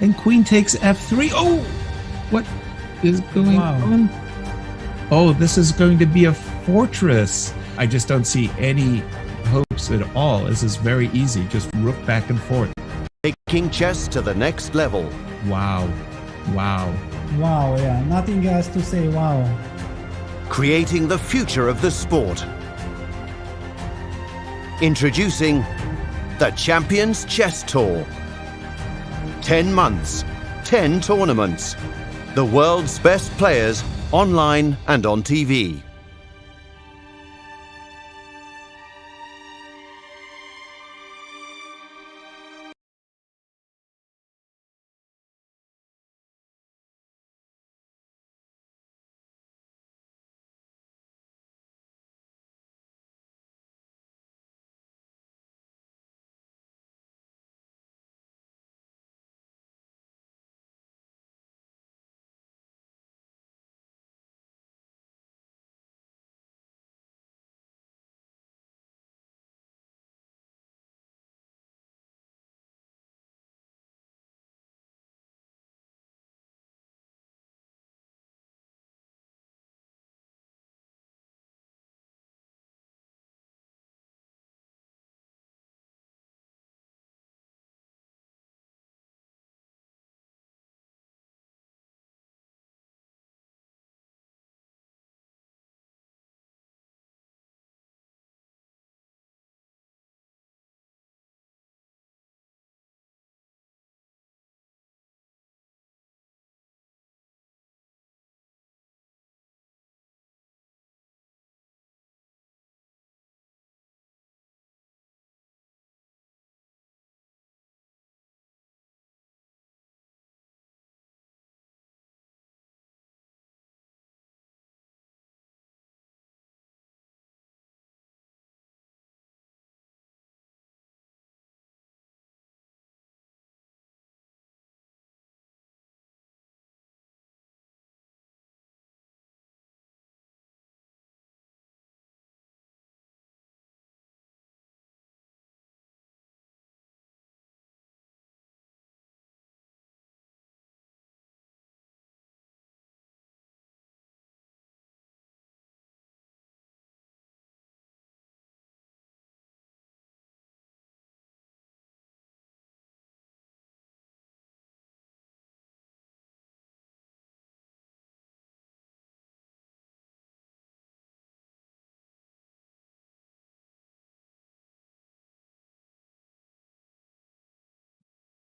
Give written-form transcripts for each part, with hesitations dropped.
And queen takes f3. Oh, what is going on? Oh, this is going to be a fortress. I just don't see any hopes at all. This is very easy. Just rook back and forth. Taking chess to the next level. Wow. Wow. Wow, yeah. Nothing else to say. Wow. Creating the future of the sport. Introducing the Champions Chess Tour. 10 months, 10 tournaments. The world's best players online and on TV.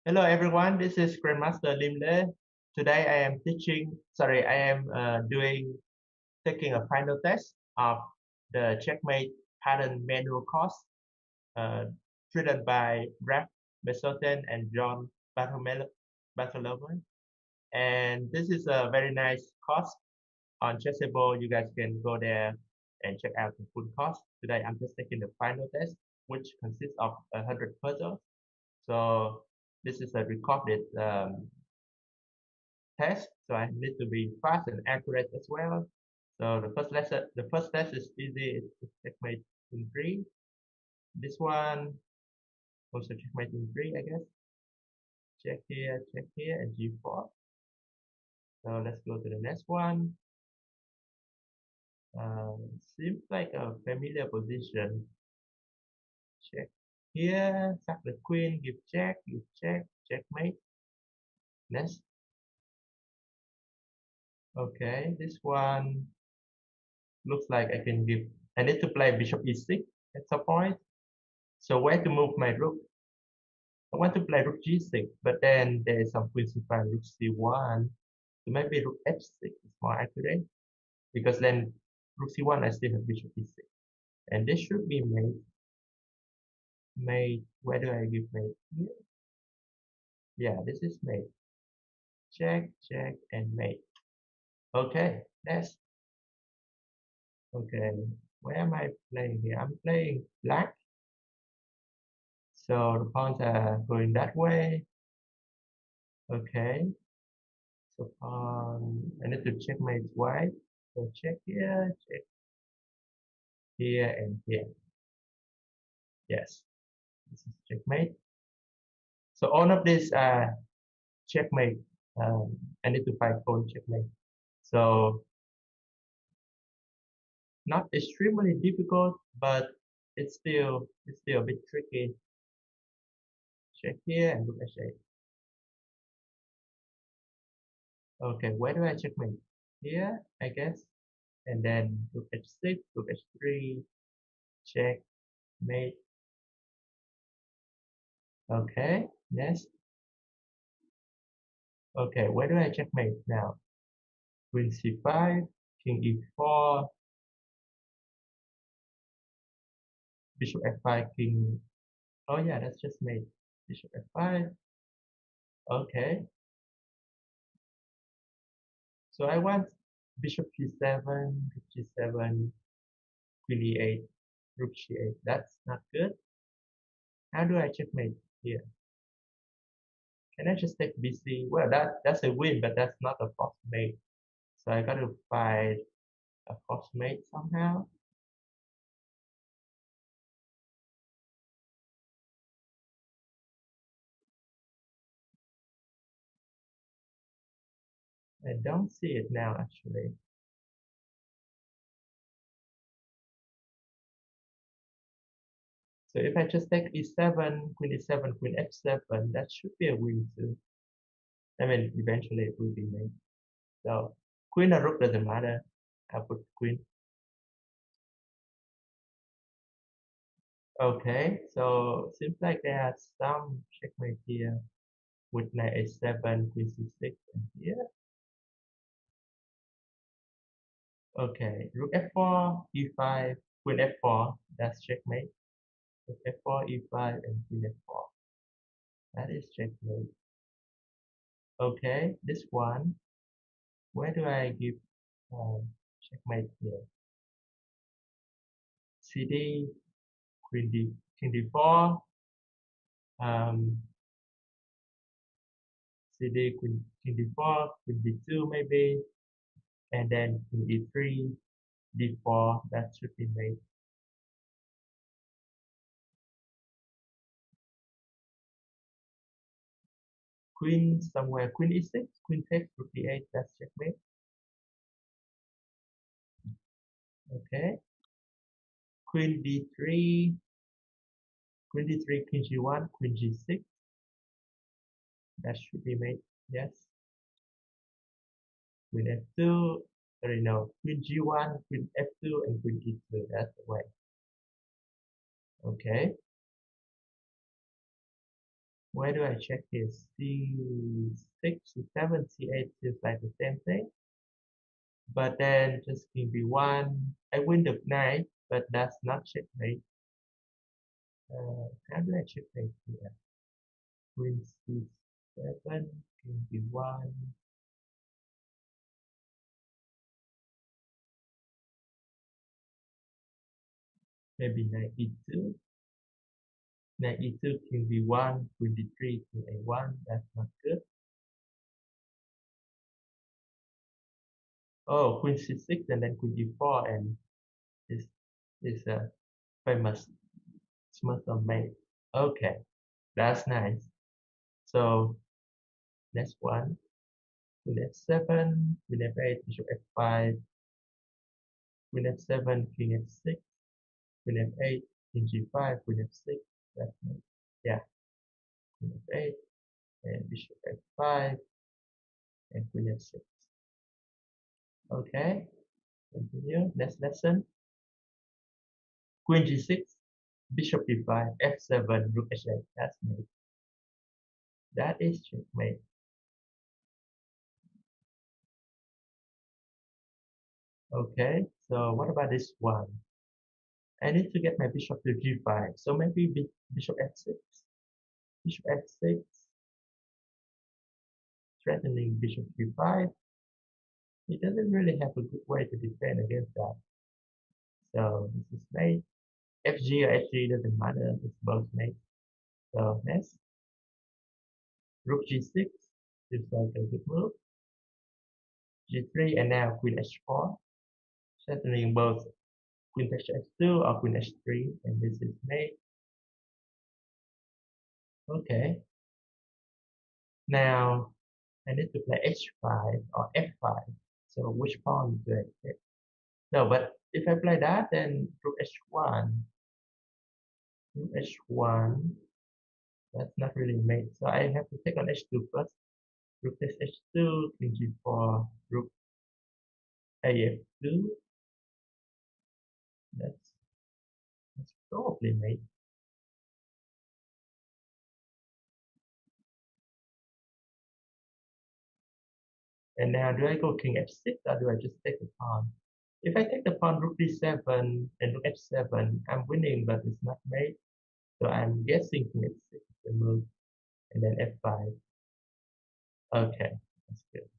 Hello everyone, this is Grandmaster Lim Le. Today I am taking a final test of the Checkmate pattern manual course uh, written by Brad Besotten and John Bartholomew. And this is a very nice course on Chessable. You guys can go there and check out the full course. Today I'm just taking the final test, which consists of 100 puzzles. So this is a recorded test, so I need to be fast and accurate as well. So the first test is easy. It's checkmate in 3. This one also checkmate in 3, I guess. Check here, and G4. So let's go to the next one. Seems like a familiar position. Check here, sack the queen, give check, checkmate. Next. Okay, this one looks like I need to play bishop e6 at some point. So where to move my rook? I want to play rook g6, but then there is some queen c5, rook c1. So maybe rook h6 is more accurate, because then rook c1 I still have bishop e6, and this should be mate. Mate, where do I give mate? Here. Yeah, this is mate. Check, and mate. Okay, next. Okay, where am I playing here? I'm playing black. So the pawns are going that way. Okay. So I need to check my white. So check here, and here. Yes, this is checkmate. So all of these are checkmate. I need to find pawn checkmate. So not extremely difficult, but it's still a bit tricky. Check here and look at check. Okay, where do I checkmate? Here, I guess. And then look at 6, look at 3, check, mate. Okay, next. Okay, where do I checkmate now? Queen c5, king e4, bishop f5, king. Oh yeah, that's just mate. Bishop f5. Okay. So I want bishop g7, rook g7, queen e8, rook g8. That's not good. How do I checkmate here? Can I just take bc? Well, that's a win, but that's not a false mate. So I got to find a false mate somehow. I don't see it now, actually. So if I just take e7, queen f7, that should be a win too. I mean, eventually it will be made. So queen or rook doesn't matter. I'll put queen. Okay, so seems like there are some checkmate here with knight a7, queen c6, and here. Okay, rook f4, e5, queen f4. That's checkmate. Rook f4, e5, and queen f4. That is checkmate. Okay, this one. Where do I give checkmate here? cd, queen d, king d4, cd, queen, king d4, queen d2 maybe, and then king e3, d4. That should be made. Queen somewhere, queen e6, queen takes, rook d8. That's checkmate. Okay. Queen d3, queen d3, king g1, queen g6. That should be made. Yes. Queen f2. Sorry, no. Queen g1, queen f2, and queen e2. That's the way. Okay. Where do I check this? C6, C7, C8 feels like the same thing. But then just king b1. I win the knight, but that's not checkmate. How do I checkmate here? Queen c7, king b1. Maybe knight e2. Knight e2, king b1, queen d3, king a1. That's not good. Oh, queen c6 and then queen e4, and this is a famous Smurf mate. Okay, that's nice. So next one, queen f7, queen f8, bishop f5, queen f7, king f6, queen f8, king g5, queen f6. That's nice. Yeah, queen f8 and bishop f5 and queen f6. Okay, continue. Next lesson. Queen g6, bishop b5, f7, rook h8. That's mate. That is checkmate. Okay, so what about this one? I need to get my bishop to g5. So maybe bishop f6. Bishop f6. Threatening bishop g5. He doesn't really have a good way to defend against that. So this is mate. Fg or fg doesn't matter. It's both mate. So next. Rook g6. Seems like a good move. G3 and now queen h4. Threatening both queen takes h2 or queen h3, and this is mate. Okay. Now I need to play h5 or f5. So which pawn do I take? No, but if I play that, then rook h1, rook h1, that's not really mate. So I have to take on h2 first. Rook takes h2, king g4, rook af2. That's probably mate. And now do I go king f6 or do I just take the pawn? If I take the pawn rook d7 and rook h7, I'm winning, but it's not mate. So I'm guessing king h6 is the move, and then f5. Okay, that's good.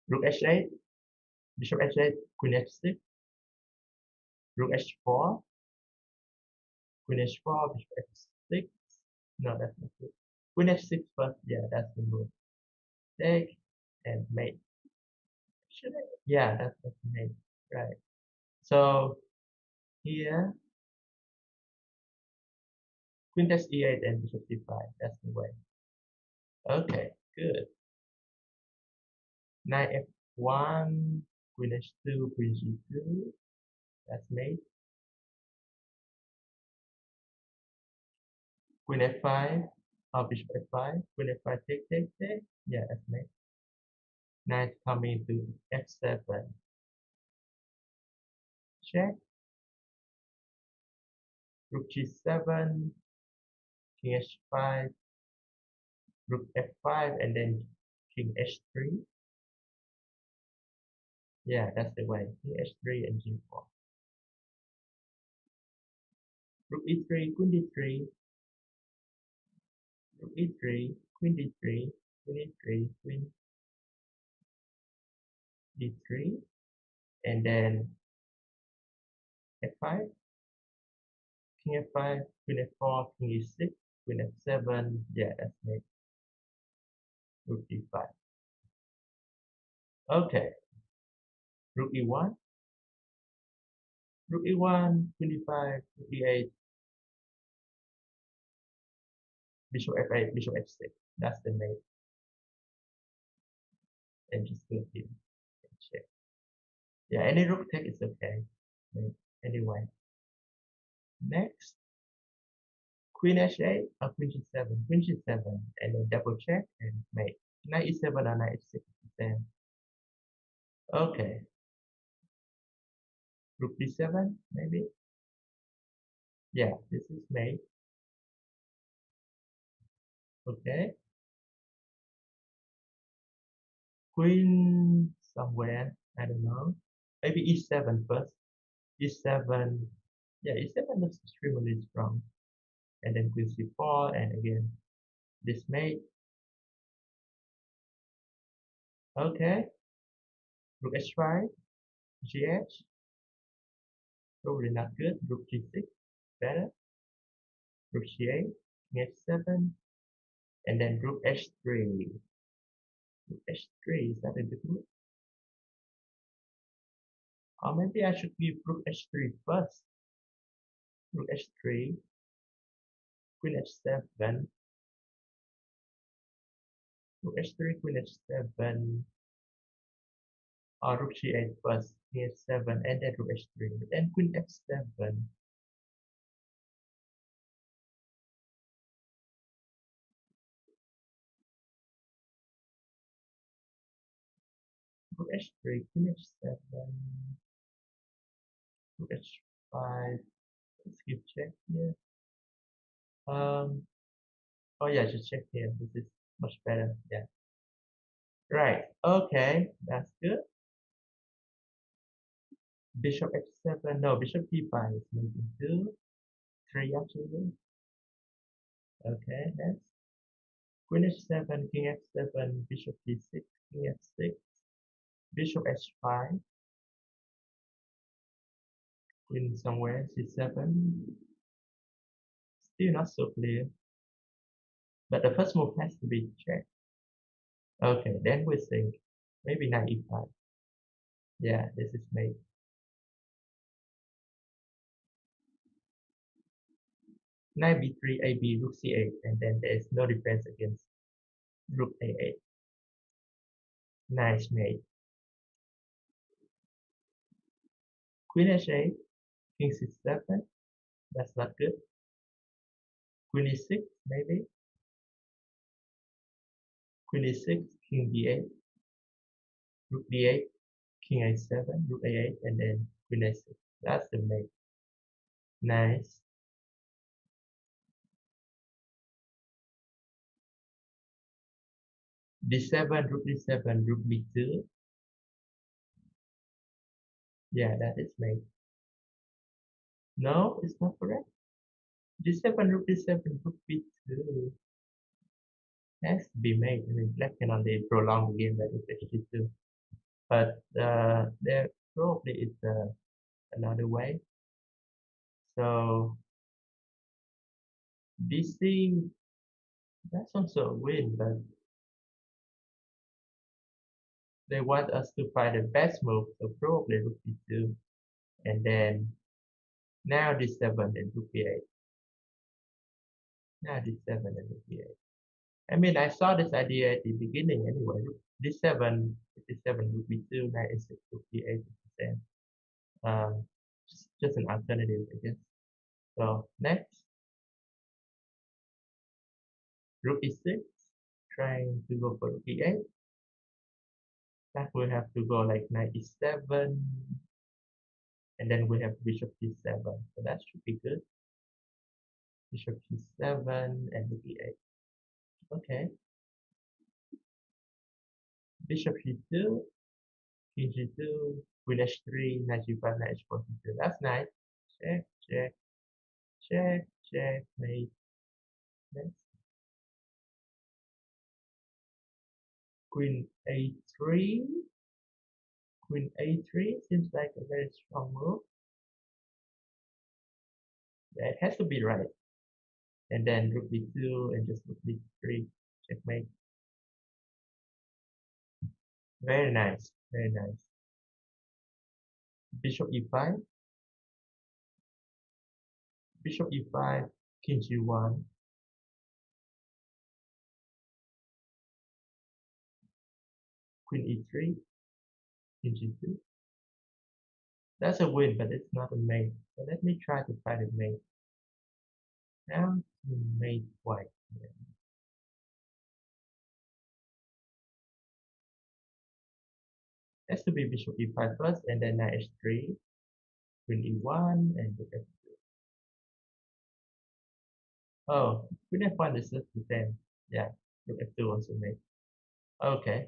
Rook h8, bishop h8, queen h6, rook h4, queen h4, bishop f6. No, that's not good. Queen h6 first. Yeah, that's the move. Take and mate. Should I? Yeah, that's mate. Right. So here, queen takes e8 and bishop c5. That's the way. Okay, good. Knight f1, queen h2, queen g2. That's mate. Queen f5, or bishop f5. Queen f5, take. Yeah, that's mate. Knight coming to f7. Check. Rook g7, king h5, rook f5, and then king h3. Yeah, that's the way. King h3 and g4. Rook e3, queen d3, rook e3, queen d3, queen e3, queen d3, and then f5, king f5, queen f4, king e6, queen f7. Yeah, that's mate. Rook d5. Okay, rook e1, rook e1, queen d5, rook e8, bishop f8, bishop f6. That's the mate. And just go here and check. Yeah, any rook take is okay. Anyway, next, queen h8 or queen g7, and then double check and mate. Knight e7 or knight h6 is the same. Okay, rook d7 maybe. Yeah, this is mate. Okay, queen somewhere, I don't know. Maybe e7 first. E7, yeah, e7 looks extremely strong. And then queen c4, and again, this mate. Okay, rook h5, gh, probably not good. Rook g6, better. Rook g8, king h7, and then rook h3. Rook h3, is that a good move? Or maybe I should give rook h3 first. Rook h3, queen h7, rook h3, queen h7, or rook g8 first, king h7, and then rook h3, then queen f7. Rook h3, queen h7, rook h5. Let's give check here. Oh yeah, just check here. This is much better. Yeah. Right. Okay, that's good. Bishop f7. No, bishop d5 is moving 2, 3 actually. Okay, next. Queen h7, king f7, bishop d6, king f6, bishop h5, queen somewhere, c7. Still not so clear. But the first move has to be checked. Okay, then we think maybe knight e5. Yeah, this is mate. Knight b3, ab, rook c8, and then there is no defense against Rook a8. Nice mate. Queen h8. King c7. That's not good. Queen e6 maybe. Queen e6. King d8. Rook d8. King a7. Rook a8. And then queen a6. That's the mate. Nice. d7. Rook d7. Rook b2. Yeah, that is mate. No, it's not correct. d7. Rook d7. Rook b2. Has to be made. I mean, black can only prolong the game by rook h2. But there probably is another way. So this thing, that's also a win, but they want us to find the best move, so probably rook b2, and then now d7 and rook b8. Now d7 and rook b8. I mean, I saw this idea at the beginning anyway. D7, d7, rook b2, knight a6, rook b8 is the same. Just an alternative, I guess. So next, rook e6, trying to go for rook e8. That will have to go like knight e7, and then we have bishop g7. So that should be good. Bishop g7 and rook e8. Okay. Bishop g2, king g2, queen h3, knight g5, knight h4, g2. That's nice. Check, check, check, checkmate. Next. Queen a3. Queen a3 seems like a very strong move. Yeah, it has to be right. And then rook b2 and just rook b3. Checkmate. Very nice. Very nice. Bishop e5. Bishop e5. King g1. Queen e3. King g2. That's a win, but it's not a mate. So let me try to find a mate. Now to mate white. Yeah. Has to be bishop e5 first, and then knight h3, queen e1, and rook f2. Oh, queen f1 is just the same. Yeah, rook f2 also mate. Okay.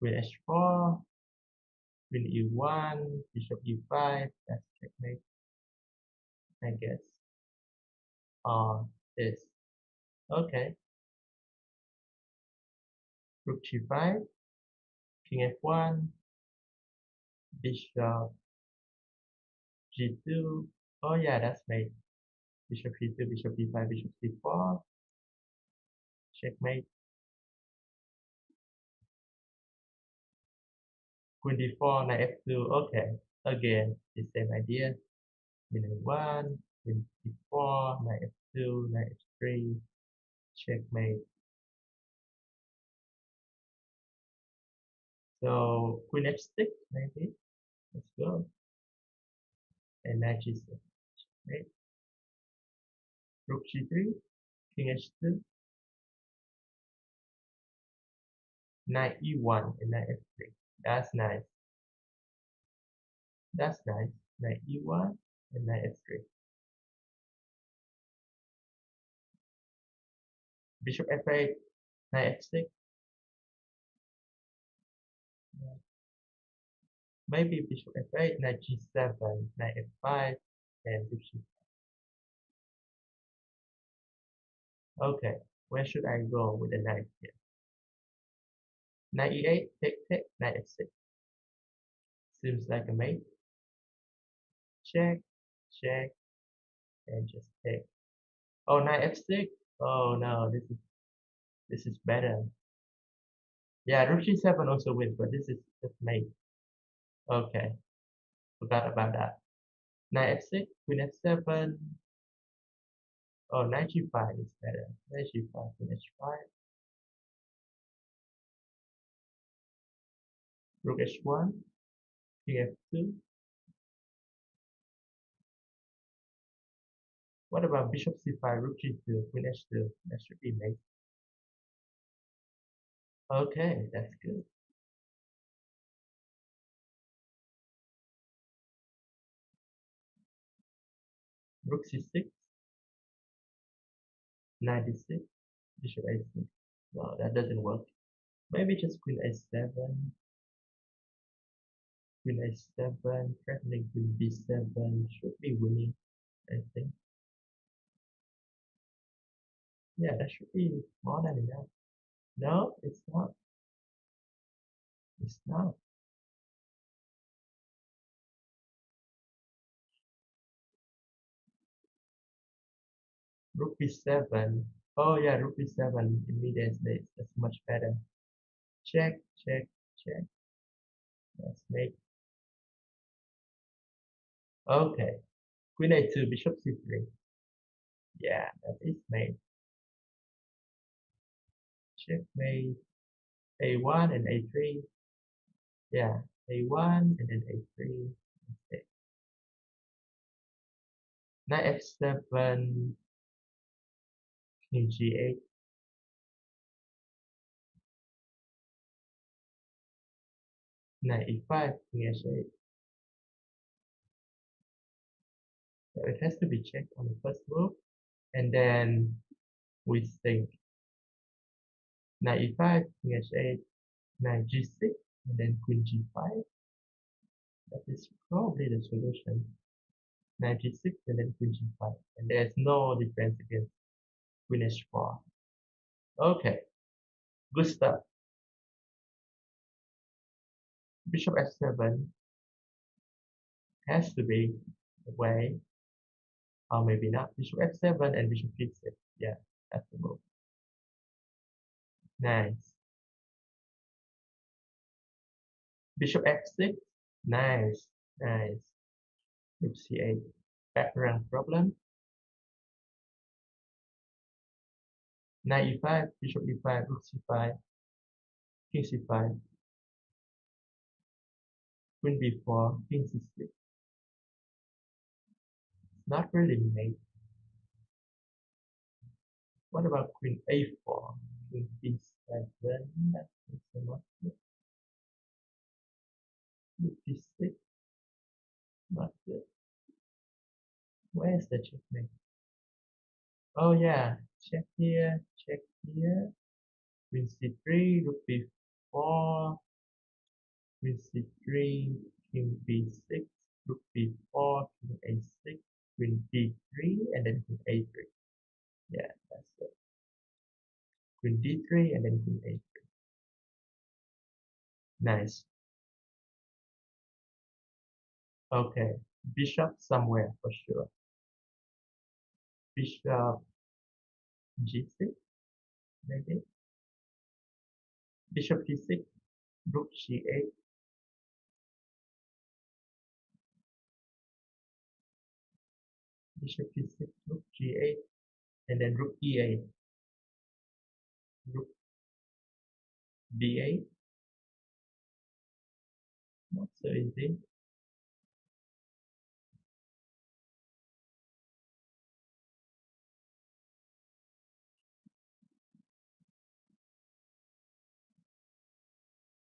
Queen h4, queen e1, bishop e5. That's checkmate, I guess. This. Okay. Rook g5, king f1, bishop g2. Oh yeah, that's mate. Bishop g2, bishop e5, bishop c4. Checkmate. Queen d4, knight f2. Okay. Again, the same idea. Queen a1, queen d4, knight f2, knight f3. Checkmate. So queen h6 maybe. Let's go. And knight g6. Checkmate. Rook g3, king h2, knight e1 and knight f3. That's nice. That's nice. Knight e1 and knight f3. Bishop f8, knight f6. Maybe bishop f8, knight g7, knight f5, and bishop. Okay, where should I go with the knight here? Knight e8, take, knight f6. Seems like a mate. Check, check, and just take. Oh, knight f6. Oh no, this is better. Yeah, rook g7 also wins, but this is just mate. Okay, forgot about that. Knight f6, queen f7, Oh, knight g5 is better. Knight g5 to h5. Rook h1. King f2. What about bishop c5, rook g2, queen h2? That should be mate. Okay, that's good. Rook c6, knight d6, bishop a6. No, that doesn't work. Maybe just queen a7, queen a7, threatening queen b7 should be winning, I think. Yeah, that should be more than enough. No, it's not. It's not. Rook b7. Oh yeah, rook b7 immediately. That's much better. Check, check, check. Let's make. Okay. Queen a2, bishop c3. Yeah, that is made. Checkmate. A1 and a3. Yeah, a1 and then a3. Okay. Knight f7, king g8. Knight e5, king h8. So it has to be checked on the first move. And then we think knight e5, king h8, knight g6, and then queen g5. That is probably the solution. Knight g6 and then queen g5. And there's no defense against queen h4. Okay, good stuff. Bishop f7 has to be the way, or maybe not. Bishop f7 and bishop g6. Yeah, that's the move. Nice. Bishop f6. Nice, nice. Rook c8. Background problem. Knight e5, bishop e5, rook c5, king c5, queen b4, king c6. Not really mate. What about queen a4, queen b7? That's so much. Rook d6. Not good. Where's the checkmate? Oh yeah, check here, check here. Queen c3, rook b4, queen c3, king b6, rook b4, king a6, queen d3, and then queen a3. Yeah, that's it. Queen d3 and then queen a3. Nice. Okay, bishop somewhere for sure. Bishop g6, maybe. Bishop g6, rook g8. Bishop g6, rook g8, and then rook e8. Rook d8. Not so easy.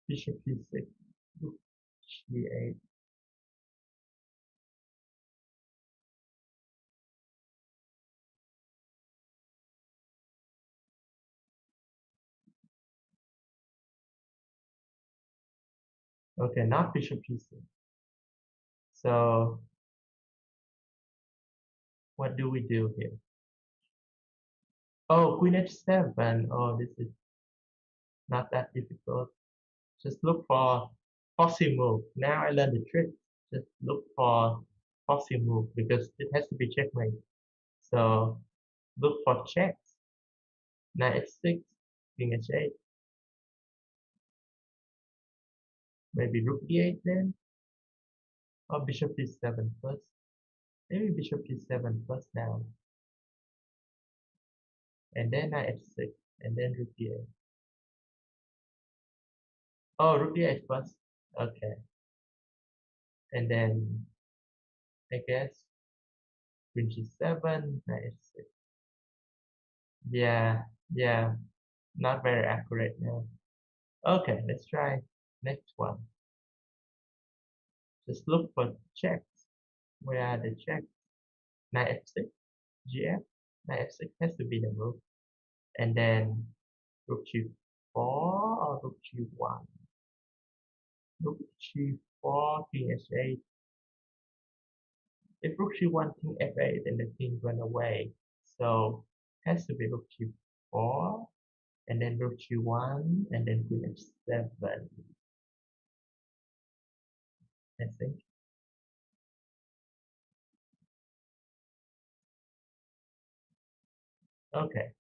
Bishop e6, rook g8. Okay, not bishop g6. So what do we do here? Oh, queen h7. Oh, this is not that difficult. Just look for foxy move. Now I learned the trick. Just look for foxy move because it has to be checkmate. So look for checks. Knight h6, king h8. Maybe rook e8 then. Or bishop d7 first. Maybe bishop d7 first now. and then knight f6, and then rook d8. Oh, rook d8 first. Okay, and then I guess queen g7, knight f6. Yeah, yeah, not very accurate now. Okay, let's try next one. Just look for checks. Where are the checks? Knight f6, gf. Knight f6 has to be the move, and then rook g4 or rook g1. Rook g4, king h8. If rook g1, king f8, then the king run away. So has to be rook g4, and then rook g1, and then queen f7. I think. Okay.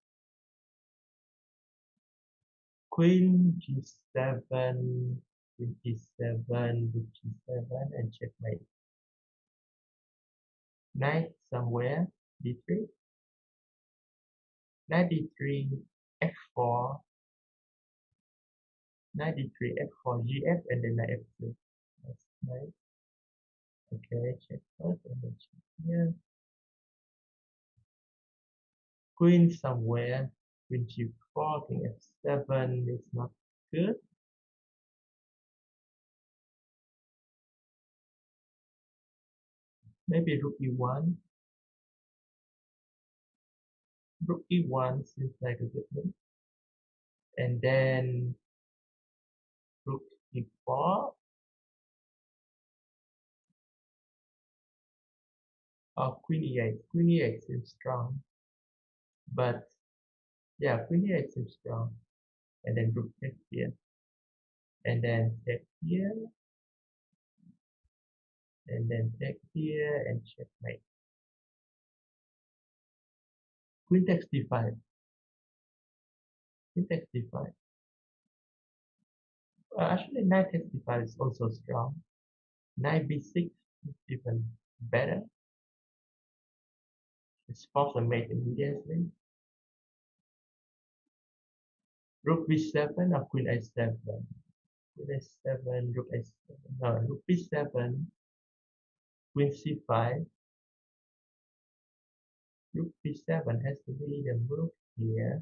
Queen g7, queen g7, rook g7, and checkmate. Knight somewhere, d3. Knight d3, f4. Knight d3, f4, gf, and then knight f2. That's nice. Okay, check first, and then check here. Queen somewhere, queen g4, king f7 is not good. Maybe rook e1. Rook e1 seems like a good move. And then rook e4. Or queen e8. Queen e8 seems strong. But yeah, queen e8 seems strong. And then rook takes here. And then take here. And then take here and checkmate. Queen takes d5. Queen takes d5. Actually, knight takes d5 is also strong. Knight b6 is even better. It's force a mate immediately. Rook b7 or queen a7. Queen a7, rook a7. No, rook b7, queen c5. Rook b7 has to be the move here.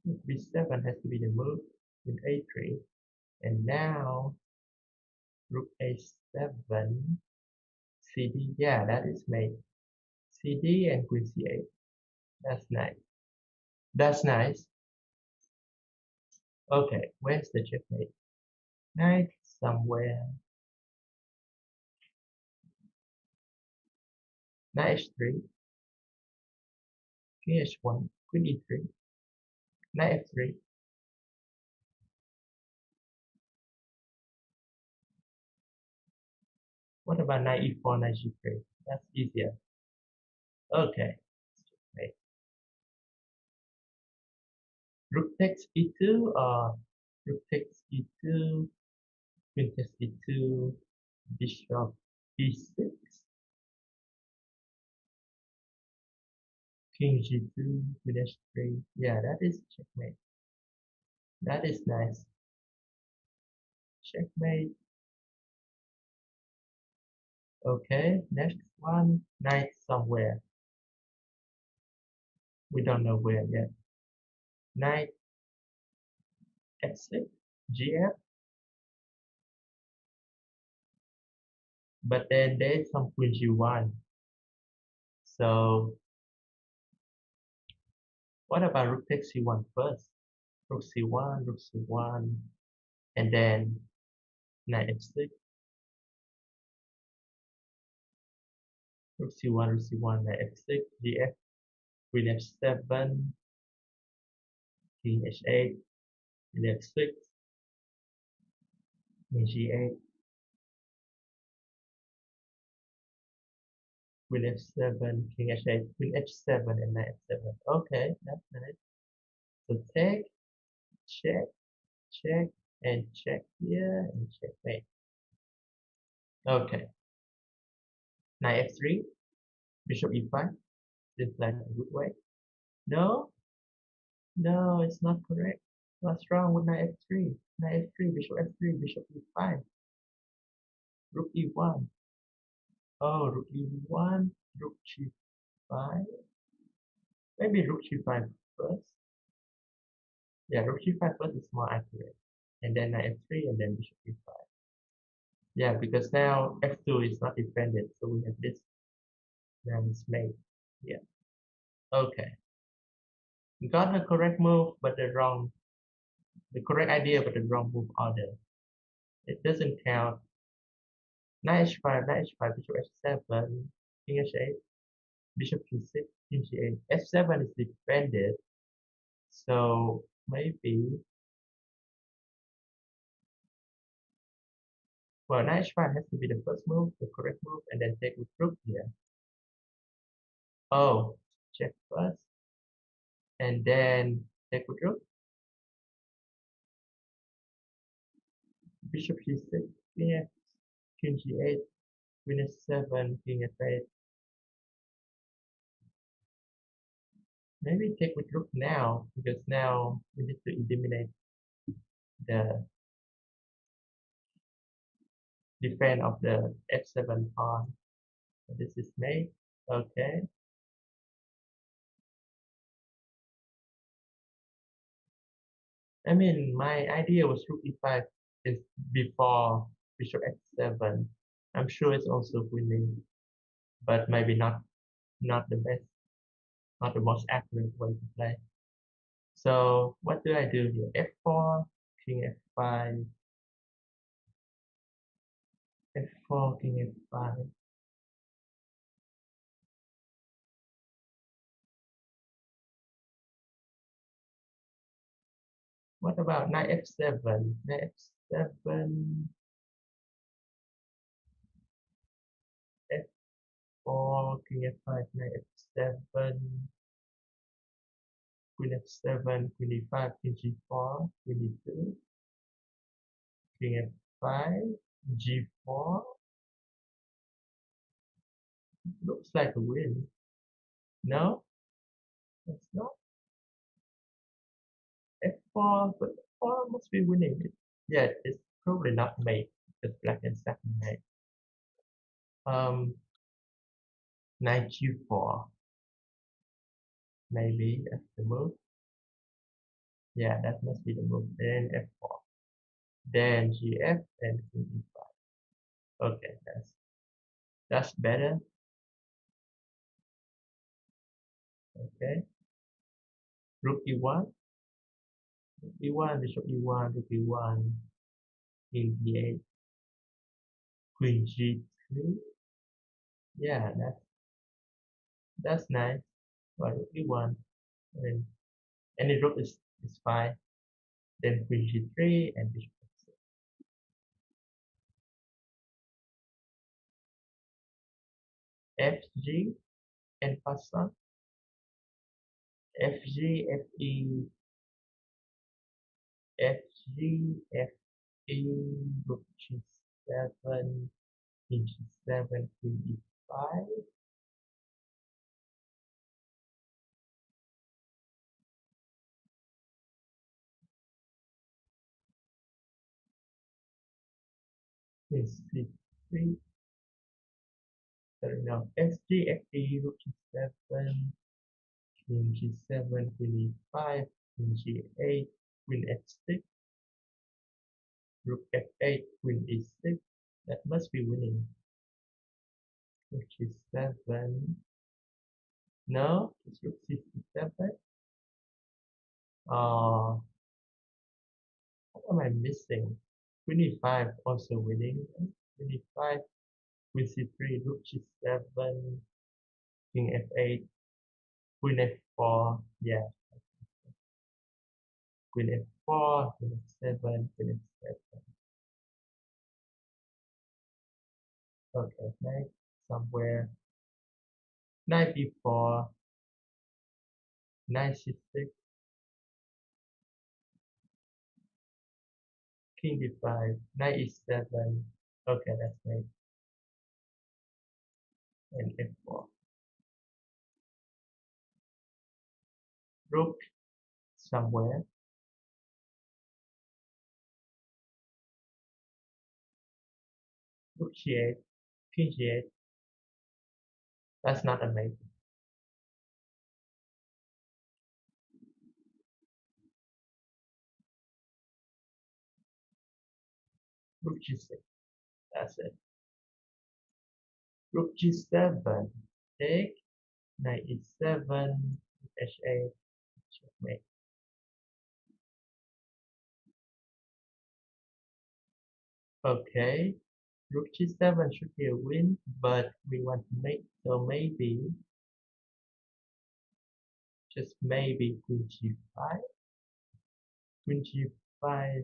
Rook b7 has to be the move with a3. And now rook a7, cd. Yeah, that is mate. Cd and queen c8. That's nice. That's nice. Okay, where's the checkmate? Knight somewhere. Knight h3. King h1. Queen e3. Knight f3. What about knight e4, knight g3? That's easier. Okay. Checkmate. Rook takes e2 or rook takes e2, queen takes e2, bishop e6, king g2, queen h3. Yeah, that is checkmate. That is nice. Checkmate. Okay, next one, knight somewhere. We don't know where yet. Knight f6, gf. But then there's some queen g1. So what about rook takes c1 first? Rook c1, and then knight f6. Rook c1, knight f6, gf, queen f7, king h8, queen f6, king g8, queen f7, king h8, queen h7, and knight f7. Okay, that's nice. So take, check, check, and check here, and checkmate. Okay. Knight f3, bishop e5, Seems like a good way. No, no, it's not correct. What's wrong with knight f3? Knight f3, bishop f3, bishop e5, rook e1. Oh, rook e1, rook g5. Maybe rook g5 first. Yeah, rook g5 first is more accurate. And then knight f3 and then bishop e5. Yeah, because now f2 is not defended, so we have this. Now it's made. Yeah. Okay. We got the correct move, but the correct idea, but the wrong move order. It doesn't count. Knight h5, knight h5, bishop h7, king h8, bishop g6, king g8. f7 is defended, so maybe. Well, knight h5 has to be the first move, the correct move, and then take with rook here. Oh, check first, and then take with rook. Bishop g6, king f, king g8, queen h7, king f8. Maybe take with rook now, because now we need to eliminate the defense of the f7 pawn. So this is made. Okay. I mean, my idea was rook e5 is before bishop f7. I'm sure it's also winning, but maybe not the best, not the most accurate way to play. So what do I do here? f4, king f5, f4, king f5. What about knight f7? Knight f7, f4, king f5, knight f7, queen f7, queen e5, king g4, queen e2, king f5, g4. Looks like a win. No, it's not. F4, but f4 must be winning. Yeah, it's probably not mate because black and second mate. Knight g4. Maybe that's the move. Yeah, that must be the move. Then f4. Then gf and king e5. Okay, that's better. Okay. Rook e1. Rook e1, bishop e1, rook e1, king d8, queen g3. Yeah, that's nice. But rook e1. And any rook is fine. Then queen g3 and bishop f6. fg and passant. fg, fe, fg, fe, rook g7, king g7, queen e5. Queen c3. Sorry, no. fg, fe, rook g7, king g7, queen e5, king g8, queen f6, rook f8, queen e6. That must be winning. Rook g7. No, it's rook c7. What am I missing? Queen e5 also winning. Queen e5, queen c3, rook g7, king f8, queen f4. Yeah, queen f4, queen f7, queen f7. Okay, knight somewhere. Knight b4, knight c6, king d5, knight e7. Okay, that's knight and f4. Rook somewhere. Rook g8, king g8. That's not a mate. Rook g6. That's it. Rook g7. Take. Knight e7. h8. Checkmate. Okay. Rook g7 should be a win, but we want to make, so maybe, just maybe queen g5. Queen g5.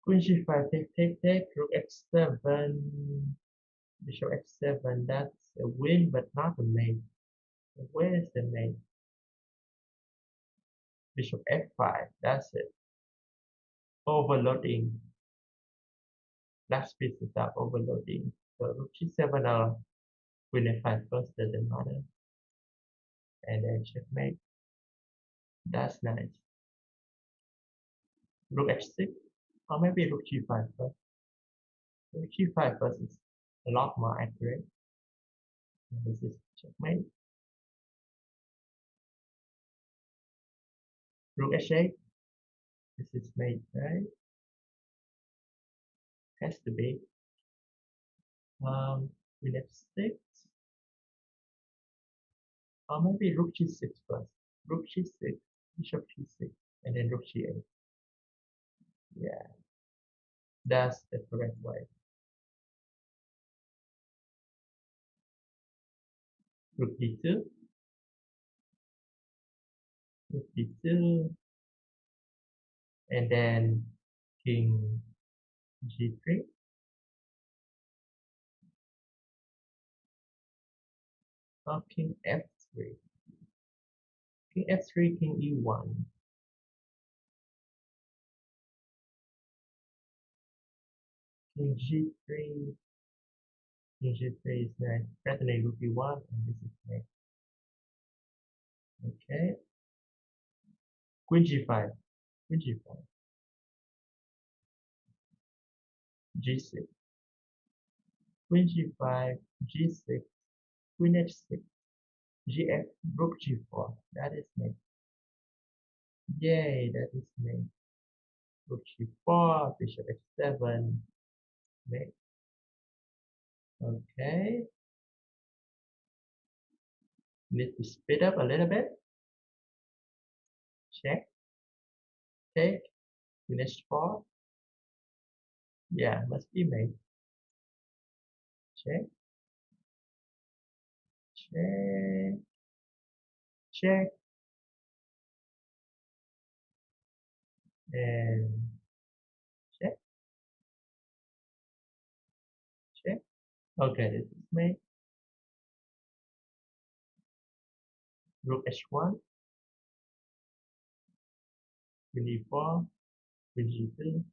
Queen g5, take, rook x7, bishop x7, that's a win, but not a mate. Where is the mate? Bishop f5, that's it. Overloading. Last piece is up, overloading. So rook g7 or queen f5 first doesn't matter. And then checkmate. That's nice. Rook h6, or maybe rook g5 first. Rook g5 first is a lot more accurate. And this is checkmate. Rook h8. This is mate, right? Has to be. Queen f6. Or maybe rook g6 first. Rook g6, bishop g6, and then rook g8. Yeah, that's the correct way. Rook d2, rook d2, and then king g3. Or king f3. King f3, king e1. King g3. King g3 is nice. Threatening rook e1, and this is nice. Okay. Queen g5. Queen g5. g6. Queen g5, g6, queen h6, gf, rook g4. That is nice. Yay, that is nice. Rook g4, bishop h7. Nice. Okay. Need to speed up a little bit. Check. Take. Queen h4. Yeah, must be made. Check. Check. Check. And check. Check. Okay, this is made. Rook h1. Queen e4. Queen g2.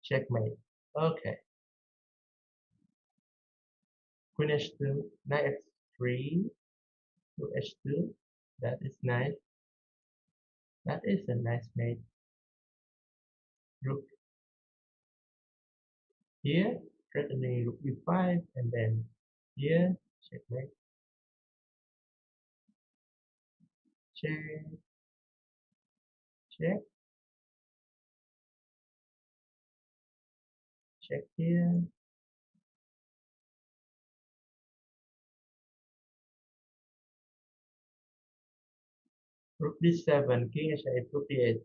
Checkmate. Okay. Queen h2. Knight f3. Rook h2. That is nice. That is a nice mate. Rook here, threatening rook e5, and then here, checkmate. Check. Check. Check here. Rook d7, king h8, rook d8.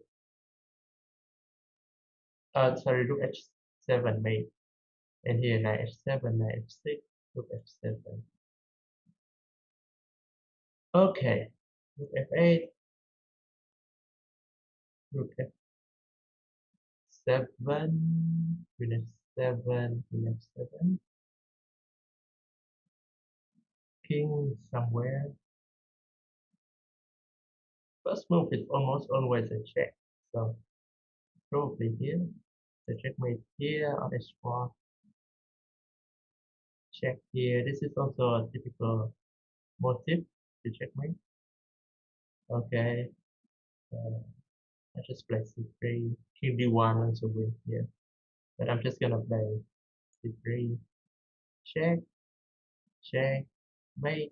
Sorry, rook h7 mate. And here knight h7, knight f6, rook f7. Okay, rook f8, rook f7, queen f7, queen f7, king somewhere. First move is almost always a check, so probably here. The checkmate here on h4. Check here. This is also a typical motive to checkmate. Okay. I just play c3. King d1 also win here. But I'm just gonna play c3. Check. Check. Mate.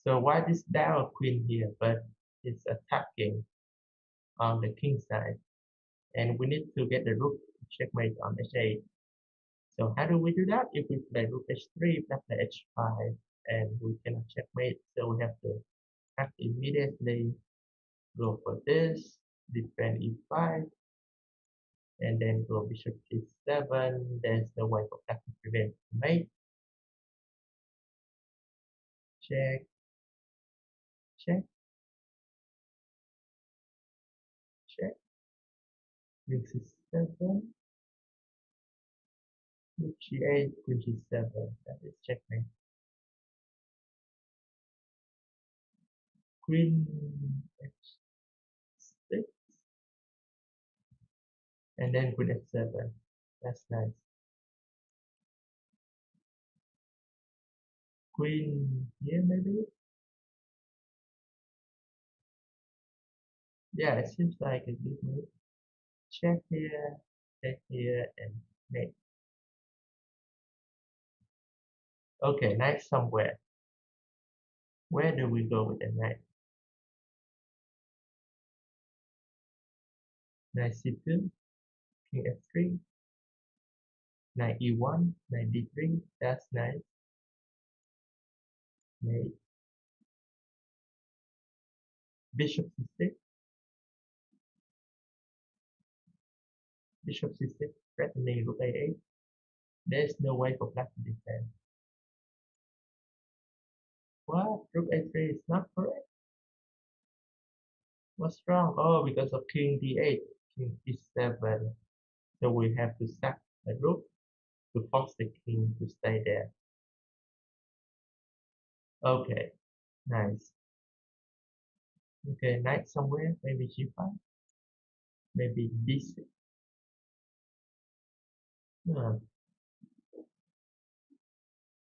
So why this dial queen here? But it's attacking on the king side. And we need to get the rook checkmate on h8. So how do we do that? If we play rook h3, black play h5, and we cannot checkmate, so we have to act immediately, go for this, defend e5, and then go bishop g7. There's no way for black to prevent mate. Check, check, check. Queen c7, rook g8, queen g7. That is checkmate. Queen h6, and then queen f7. That's nice. Queen here maybe? Yeah, it seems like a good move. Check here, and mate. Okay, knight somewhere. Where do we go with the knight? Knight c2, king f3, knight e1, knight d3. That's nice. Mate. Bishop c6, bishop c6, threatening rook a8. There's no way for black to defend. What? Rook a3 is not correct? What's wrong? Oh, because of king d8, king e7. So we have to sack the rook to force the king to stay there. Okay, nice. Okay, knight somewhere, maybe g5, maybe d6.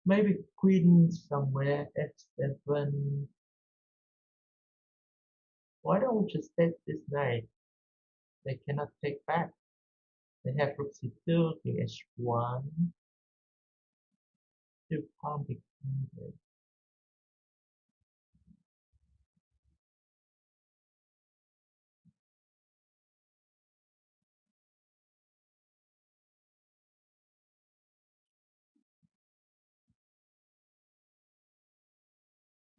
Maybe queen somewhere, f7. Why don't we just take this knight? They cannot take back. They have rook c2, king h1. Too complicated.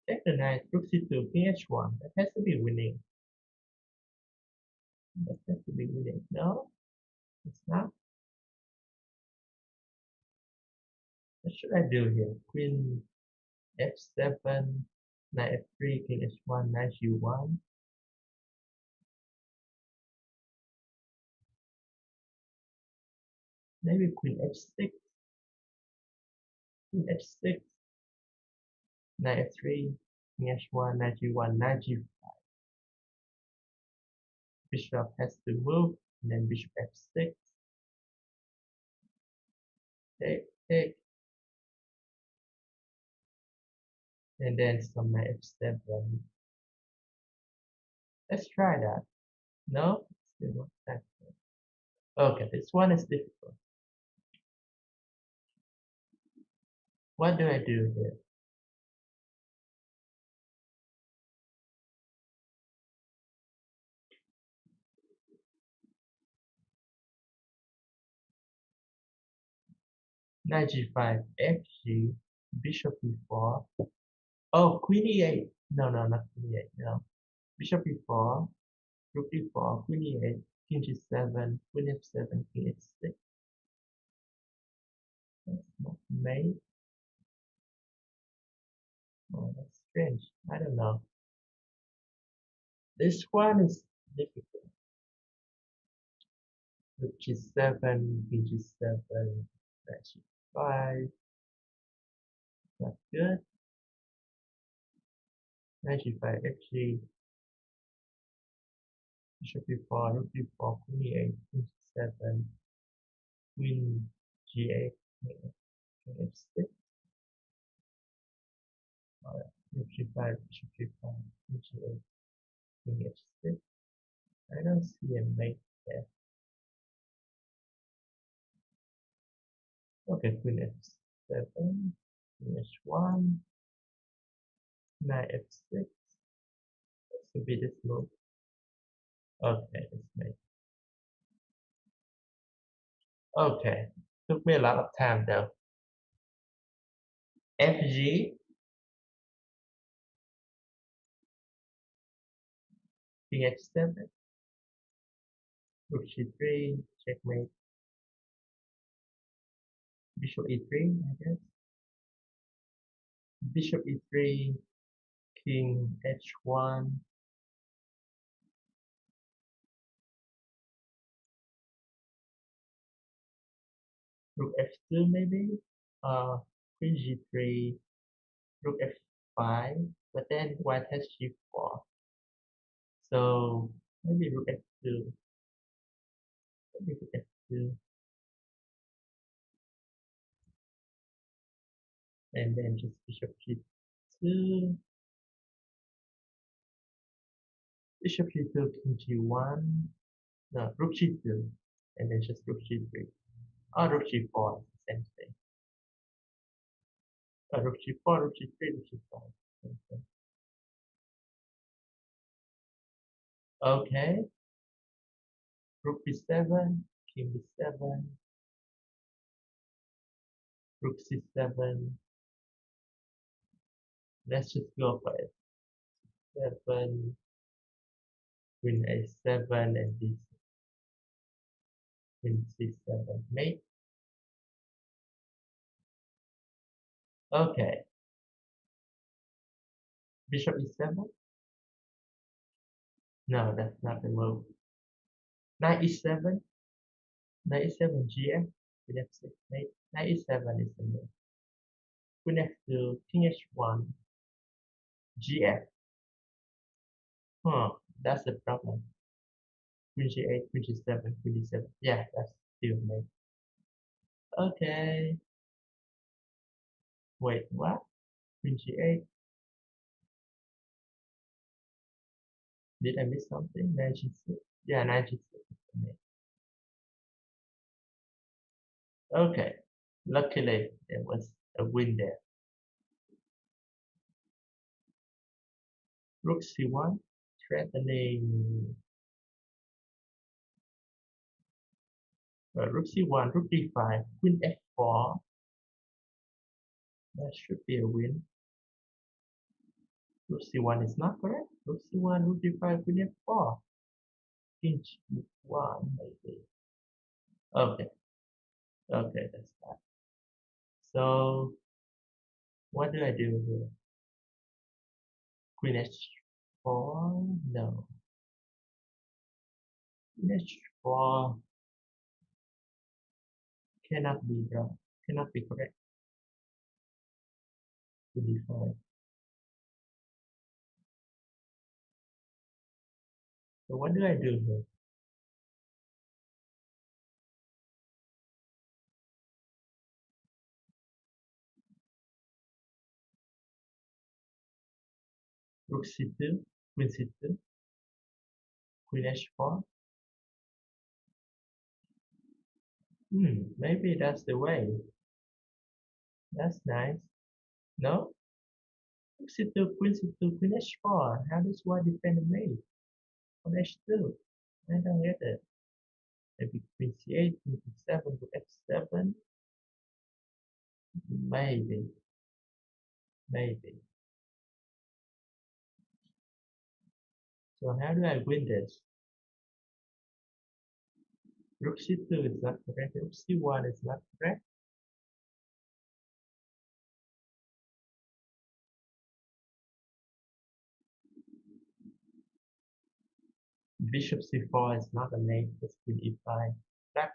Take the knight, rook c2, king h1. That has to be winning. That has to be winning. No, it's not. What should I do here? Queen f7, knight f3, king h1, knight g1. Maybe queen f6, queen f6, knight f3, king h1, knight g1, knight g5. Bishop has to move, and then bishop f6. Take, and then some knight f7. Let's try that. No, still not that good. Okay, this one is difficult. What do I do here? Knight g5, fg, bishop e4. Oh, queen e8. No, not queen e8. No, bishop e4, rook e4, queen e8, king g7, queen f7, king h6. That's not mate. Oh, that's strange. I don't know. This one is difficult. Rook g7, king g7, knight g5. Not good. Knight g5, fg, bishop b4, rook b4, queen e8, queen c7, queen g8, king f6, rook g5, bishop g5, queen g8, king f6. I don't see a mate there. Okay, queen f7, queen h1, knight f6. This will be this move. Okay, it's mate. Okay, took me a lot of time though. Fg, king h7, rook g3, checkmate, bishop e3, I guess. Bishop e3, king h1, rook f2 maybe, queen g3, rook f5, but then white has g4, so maybe rook f2, maybe rook f2, and then just bishop g2, bishop g2, king g1, no, rook g2, and then just rook g3, or rook g4, same thing. Rook g4, rook g3, rook g5. Same thing. Okay. Rook b7, king b7, rook c7. Let's just go for it. 7, queen a7, and this queen c7. Mate. Okay. Bishop e7. No, that's not the move. Knight e7. Knight e7, gf. Queen f6. Mate. Knight e7 is the move. Queen f2, king h1, gf. Huh, that's the problem. Queen g8, queen g7, queen d7. Yeah, that's still mate. Okay. Wait, what? Queen g8. Did I miss something? 96. Yeah, 96. Okay. Luckily, there was a win there. Rook c1, threatening. Rook c1, rook d5, queen f4. That should be a win. Rook c1 is not correct. Rook c1, rook d5, queen f4. King g1, maybe. Okay. Okay, that's that. So, what do I do here? Queen h4? No. Queen h4 cannot be wrong. Cannot be correct. Queen d5. So what do I do here? Rook c2, queen c2, queen h4. Maybe that's the way. That's nice. No? Rook c2, queen h4. How does white defend me on h2? I don't get it. Maybe queen c8, queen c7, rook f7. Maybe. Maybe. So how do I win this? Rook c2 is not correct. Rook c1 is not correct. Bishop c4 is not a mate. It's queen e5. Black,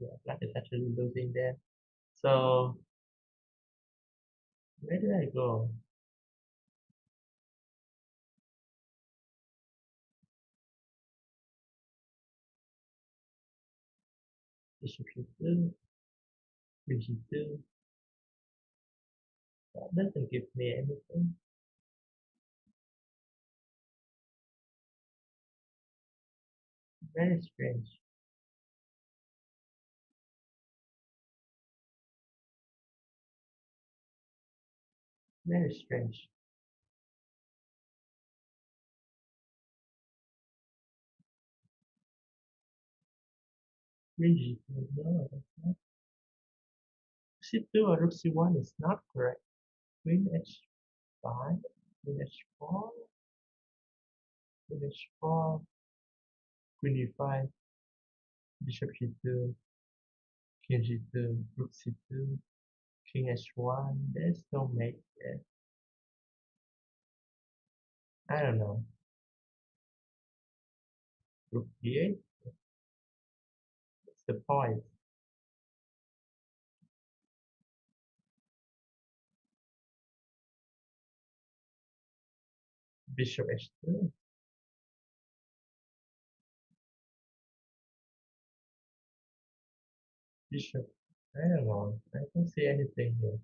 yeah, black is actually losing there. So where do I go? bishop c2, queen g2. That doesn't give me anything. Very strange. Very strange. Queen g2, no, that's not. c2 or rook c1 is not correct. Queen h5, queen h4, queen h4, queen e5, bishop g2, king g2, rook c2, king h1. There's no mate there. I don't know. Rook d8. What's the point? Bishop h2. Bishop. I don't know. I don't see anything here.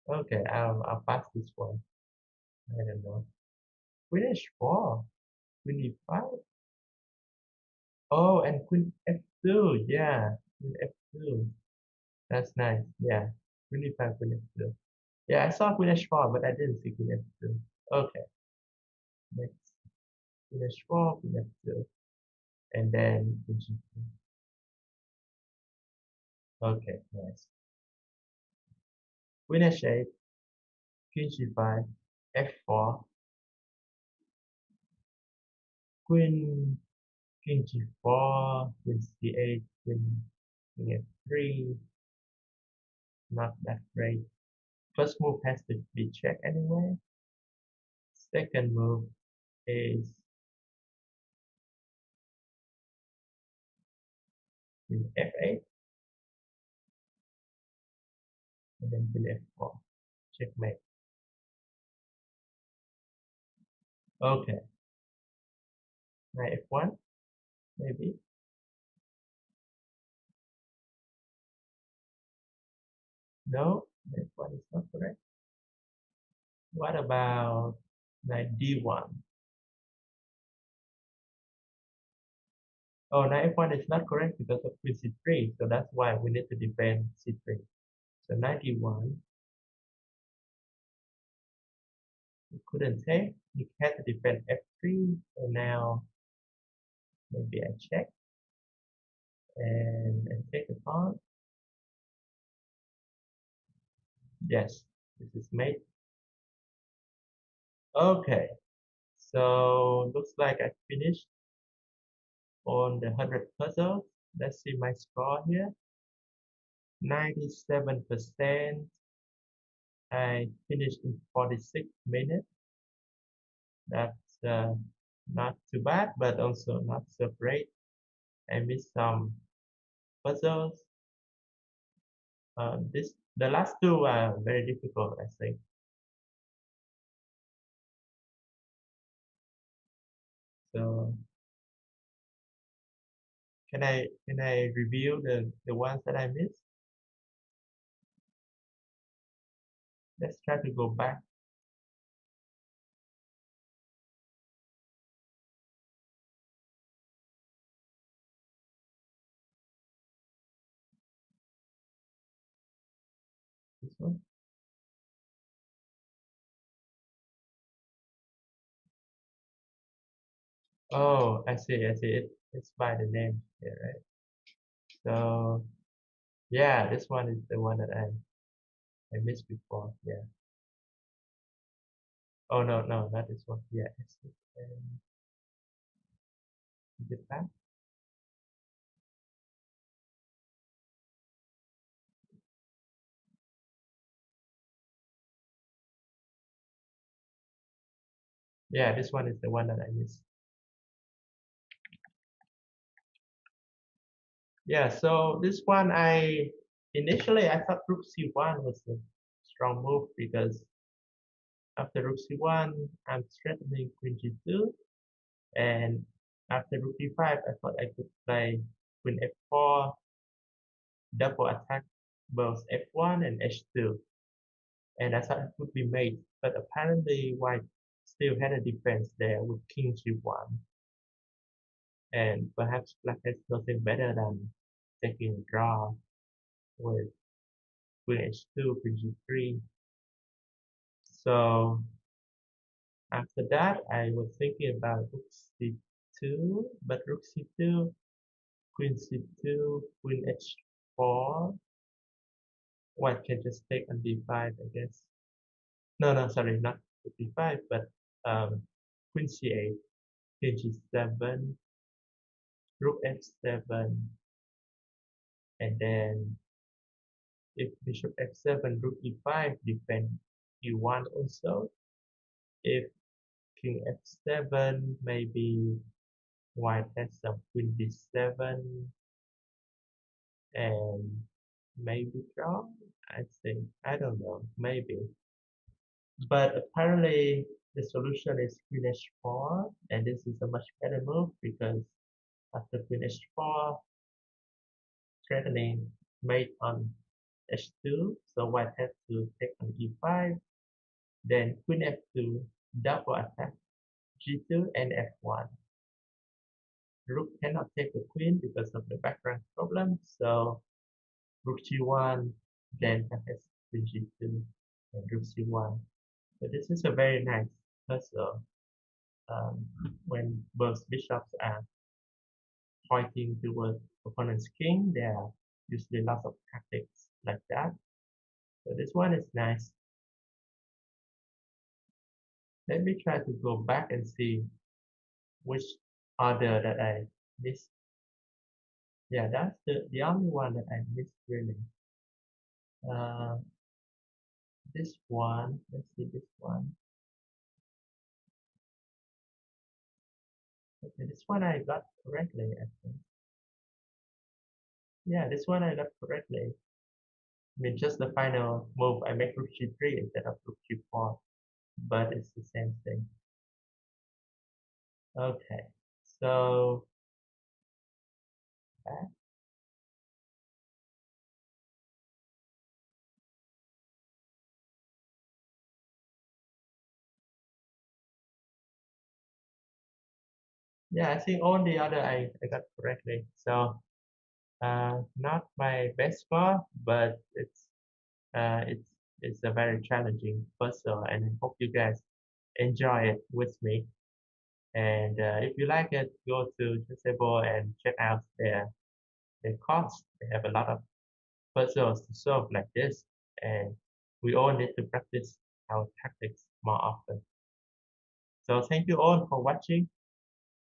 Okay, I'll pass this one. I don't know. Queen h4. Queen e5. Oh, and queen f2. Yeah, queen f2. That's nice. Yeah, queen e5, queen f2. Yeah, I saw queen h4, but I didn't see queen f2. Okay, next. Queen h4, queen f2, and then queen g2. Okay, nice. Queen h8, king g5, f4, queen, king g4, queen c8, queen f3. Not that great. First move has to be checked anyway. Second move is queen f8, and then queen f4. Checkmate. Okay. Knight f1, maybe. No, knight f1 is not correct. What about knight d1? Oh, knight f1 is not correct because of queen c3, so that's why we need to defend c3. So knight d1, we couldn't take. We had to defend f3, so now maybe I check and take the pawn. Yes, this is mate. Okay, so looks like I finished on the 100 puzzles. Let's see my score here. 97%. I finished in 46 minutes. That's not too bad, but also not so great. I missed some puzzles. The last two are very difficult, I think. So can I review the ones that I missed? Let's try to go back. This one. Oh, I see. It's by the name here, right? So yeah, this one is the one that I missed before. Yeah. Oh no, not this one. Yeah, is it back? Yeah, this one is the one that I missed. Yeah, so this one initially I thought rook c1 was a strong move because after rook c1 I'm threatening queen g2, and after rook d5 I thought I could play queen f4, double attack both f1 and h2, and I thought it would be mate, but apparently white still had a defense there with king g1, and perhaps black has nothing better than taking a draw with queen h2, queen g3. So after that, I was thinking about rook c2, but rook c2, queen c2, queen h4. White can just take on d5, I guess. No, sorry, not d5, but queen c8, king g7, rook f7, and then if bishop f7, rook e5, defend e1 also. If king f7, maybe white has some queen d7 and maybe draw. I think, I don't know, maybe. But apparently the solution is queen h4, and this is a much better move because after queen h4, threatening mate on h2, so white has to take on e5, then queen f2, double attack g2 and f1. Rook cannot take the queen because of the background problem, so rook g1, then has queen g2 and rook c1. So this is a very nice puzzle. When both bishops are pointing towards opponent's king, there are usually lots of tactics like that. So this one is nice. Let me try to go back and see which order that I missed. Yeah, that's the only one that I missed really. This one, let's see this one. Okay, this one I got correctly, I think. Yeah, this one I got correctly. I mean, just the final move, I make rook g3 instead of rook g4, but it's the same thing. Okay, so back. Yeah, I think all the other I got correctly. So not my best score, but it's a very challenging puzzle, and I hope you guys enjoy it with me. And if you like it, go to Disable and check out their course. They have a lot of puzzles to solve like this, and we all need to practice our tactics more often. So thank you all for watching,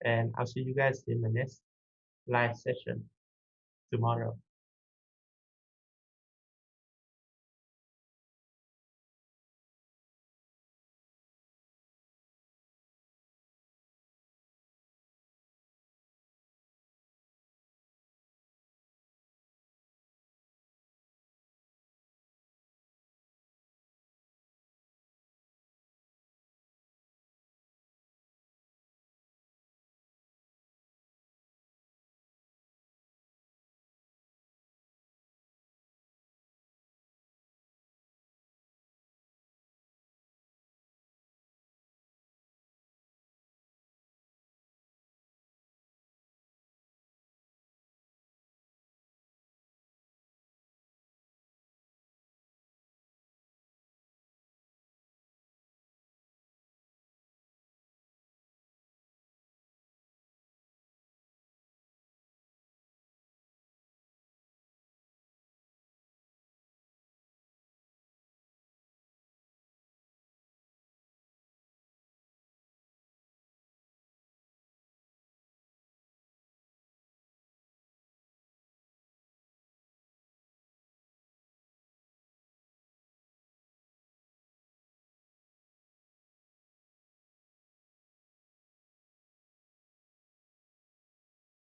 and I'll see you guys in the next live session tomorrow.